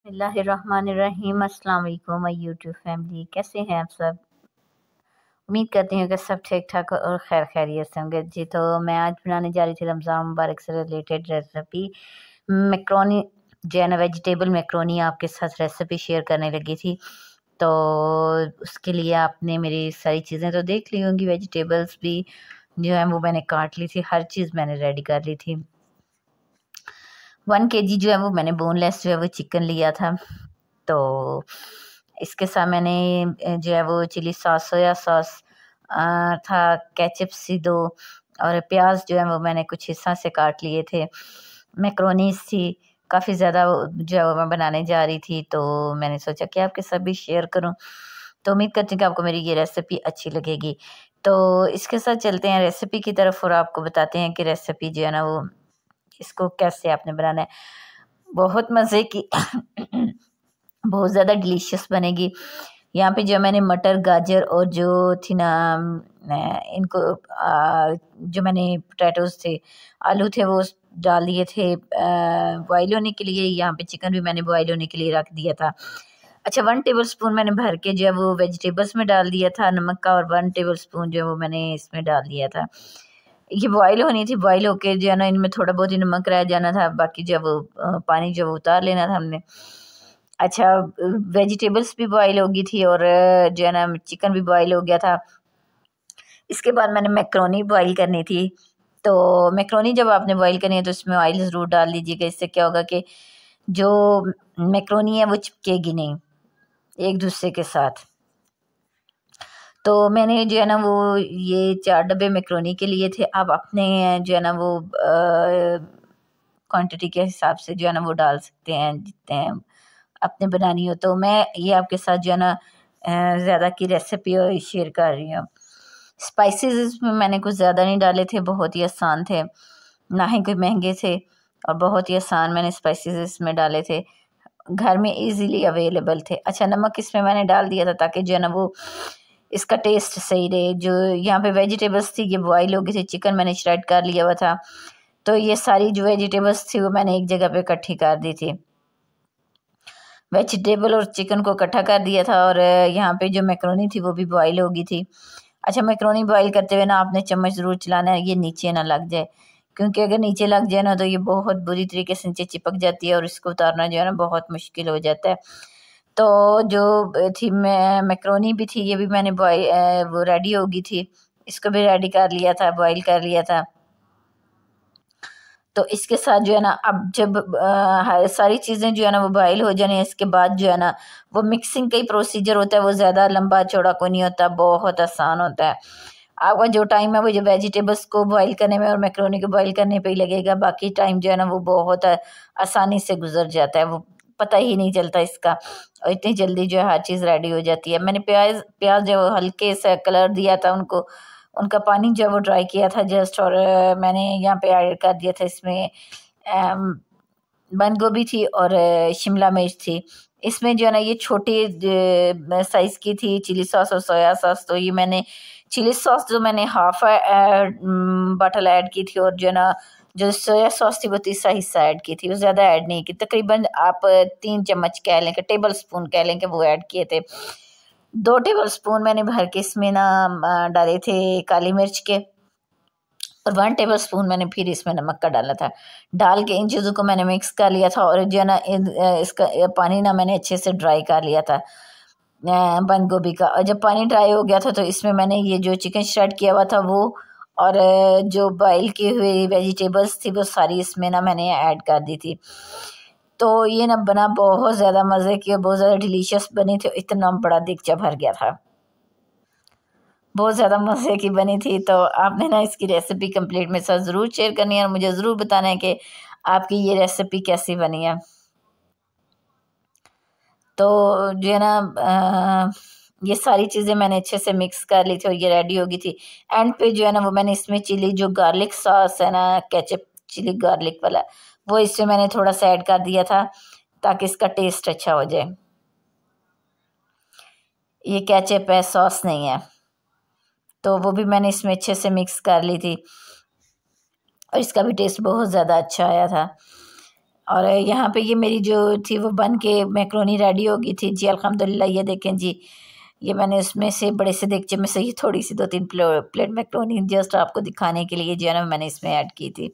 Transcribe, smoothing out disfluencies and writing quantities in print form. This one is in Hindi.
बिस्मिल्लाहिर्रहमानिर्रहीम। अस्सलाम वालेकुम माय यूट्यूब फैमिली, कैसे हैं आप सब। उम्मीद करती हूँ कि सब ठीक ठाक और खैर खैरियत से होंगे जी। तो मैं आज बनाने जा रही थी रमज़ान मुबारक से रिलेटेड रेसिपी मैक्रोनी जो है ना, वेजिटेबल मैक्रोनी आपके साथ रेसिपी शेयर करने लगी थी। तो उसके लिए आपने मेरी सारी चीज़ें तो देख ली होंगी, वेजिटेबल्स भी जो है वो मैंने काट ली थी, हर चीज़ मैंने रेडी कर ली थी। 1 kg जो है वो मैंने बोनलेस जो है वो चिकन लिया था। तो इसके साथ मैंने जो है वो चिली सॉस, सोया सॉस था, केचप सी 2, और प्याज जो है वो मैंने कुछ हिस्सा से काट लिए थे। मैक्रोनीस थी काफ़ी ज़्यादा जो है वो मैं बनाने जा रही थी, तो मैंने सोचा कि आपके साथ भी शेयर करूं। तो उम्मीद करती हूँ कि आपको मेरी ये रेसिपी अच्छी लगेगी। तो इसके साथ चलते हैं रेसिपी की तरफ और आपको बताते हैं कि रेसिपी जो है ना वो इसको कैसे आपने बनाना है। बहुत मज़े की बहुत ज़्यादा डिलीशियस बनेगी। यहाँ पे जो मैंने मटर, गाजर और जो थी ना इनको जो मैंने पोटैटोज थे, आलू थे, वो डाल दिए थे बॉयल होने के लिए। यहाँ पे चिकन भी मैंने बॉयल होने के लिए रख दिया था। अच्छा, 1 टेबल स्पून मैंने भर के जो है वो वेजिटेबल्स में डाल दिया था नमक का, और 1 टेबल स्पून जो है वो मैंने इसमें डाल दिया था। ये बॉयल होनी थी, बॉयल होके जो है ना इनमें थोड़ा बहुत ही नमक रह जाना था, बाकी जब पानी जो उतार लेना था हमने। अच्छा, वेजिटेबल्स भी बॉयल हो गई थी और जो है ना चिकन भी बॉयल हो गया था। इसके बाद मैंने मैक्रोनी बॉयल करनी थी। तो मैक्रोनी जब आपने बॉयल करनी है तो इसमें ऑयल ज़रूर डाल लीजिएगा। इससे क्या होगा कि जो मैक्रोनी है वो चिपकेगी नहीं एक दूसरे के साथ। तो मैंने जो है ना वो ये 4 डब्बे मैक्रोनी के लिए थे। आप अपने जो है ना वो क्वांटिटी के हिसाब से जो है ना वो डाल सकते हैं जितने अपने बनानी हो। तो मैं ये आपके साथ जो है ना ज़्यादा की रेसिपी शेयर कर रही हूँ। स्पाइसेस इसमें मैंने कुछ ज़्यादा नहीं डाले थे, बहुत ही आसान थे, ना ही कोई महंगे थे, और बहुत ही आसान मैंने स्पाइसेस इसमें डाले थे, घर में इजीली अवेलेबल थे। अच्छा, नमक इसमें मैंने डाल दिया था ताकि जो है ना वो इसका टेस्ट सही रहे। जो यहाँ पे वेजिटेबल्स थी ये बॉयल हो गई थी, चिकन मैंने श्रेड कर लिया हुआ था, तो ये सारी जो वेजिटेबल्स थी वो मैंने एक जगह पे इकट्ठी कर दी थी। वेजिटेबल और चिकन को इकट्ठा कर दिया था, और यहाँ पे जो मैक्रोनी थी वो भी बॉयल हो गई थी। अच्छा, मैक्रोनी बॉयल करते हुए ना आपने चम्मच ज़रूर चलाना है, ये नीचे ना लग जाए, क्योंकि अगर नीचे लग जाए ना तो ये बहुत बुरी तरीके से नीचे चिपक जाती है और इसको उतारना जो है ना बहुत मुश्किल हो जाता है। तो जो थी मैक्रोनी भी थी, ये भी मैंने वो रेडी हो गई थी, इसको भी रेडी कर लिया था, बॉयल कर लिया था। तो इसके साथ जो है ना अब जब सारी चीज़ें जो है ना वो बॉयल हो जाने, इसके बाद जो है ना वो मिक्सिंग का ही प्रोसीजर होता है, वो ज़्यादा लंबा चौड़ा कोई नहीं होता, बहुत आसान होता है। आपका जो टाइम है वो जो वेजिटेबल्स को बॉईल करने में और मैक्रोनी को बॉईल करने पे ही लगेगा, बाकी टाइम जो है ना वो बहुत आसानी से गुजर जाता है, वो पता ही नहीं चलता इसका, और इतनी जल्दी जो है हर चीज़ रेडी हो जाती है। मैंने प्याज प्याज जो हल्के से कलर दिया था उनको, उनका पानी जो है वो ड्राई किया था जस्ट, और मैंने यहाँ पे ऐड कर दिया था इसमें बंद गोभी थी और शिमला मिर्च थी। इसमें जो है ना ये छोटी साइज़ की थी चिली सॉस और सोया सॉस। तो ये मैंने चिली सॉस जो मैंने हाफ बॉटल ऐड की थी, और जो है ना जो सोया सॉस थी वो तीसरा हिस्सा ऐड की थी, वो ज़्यादा ऐड नहीं की, तकरीबन आप 3 चम्मच कह लें कि टेबल स्पून कह लें कि वो ऐड किए थे। 2 टेबल स्पून मैंने भर के इसमें ना डाले थे काली मिर्च के, और 1 टेबल स्पून मैंने फिर इसमें नमक का डाला था। डाल के इन चीज़ों को मैंने मिक्स कर लिया था, और जो है ना इसका पानी ना मैंने अच्छे से ड्राई कर लिया था बंद गोभी का। और जब पानी ड्राई हो गया था तो इसमें मैंने ये जो चिकन श्रेड किया हुआ था वो, और जो बॉईल की हुई वेजिटेबल्स थी वो सारी इसमें ना मैंने ऐड कर दी थी। तो ये ना बना बहुत ज़्यादा मज़े की और बहुत ज़्यादा डिलीशियस बनी थी, इतना बड़ा देगचा भर गया था, बहुत ज़्यादा मज़े की बनी थी। तो आपने ना इसकी रेसिपी कंप्लीट मेरे साथ ज़रूर शेयर करनी है, और मुझे ज़रूर बताना है कि आपकी ये रेसिपी कैसी बनी है। तो जो है ना ये सारी चीज़ें मैंने अच्छे से मिक्स कर ली थी और ये रेडी हो गई थी। एंड पे जो है ना वो मैंने इसमें चिली जो गार्लिक सॉस है ना, केचप चिली गार्लिक वाला, वो इसमें मैंने थोड़ा सा ऐड कर दिया था ताकि इसका टेस्ट अच्छा हो जाए। ये केचप है, सॉस नहीं है, तो वो भी मैंने इसमें अच्छे से मिक्स कर ली थी, और इसका भी टेस्ट बहुत ज़्यादा अच्छा आया था। और यहाँ पे ये मेरी जो थी वो बन के मैक्रोनी रेडी हो गई थी जी अल्हम्दुलिल्लाह। ये देखें जी, ये मैंने उसमें से बड़े से देगचे में से ये थोड़ी सी 2-3 प्लेट मैक्रोनी जस्ट आपको दिखाने के लिए जो है ना मैंने इसमें ऐड की थी।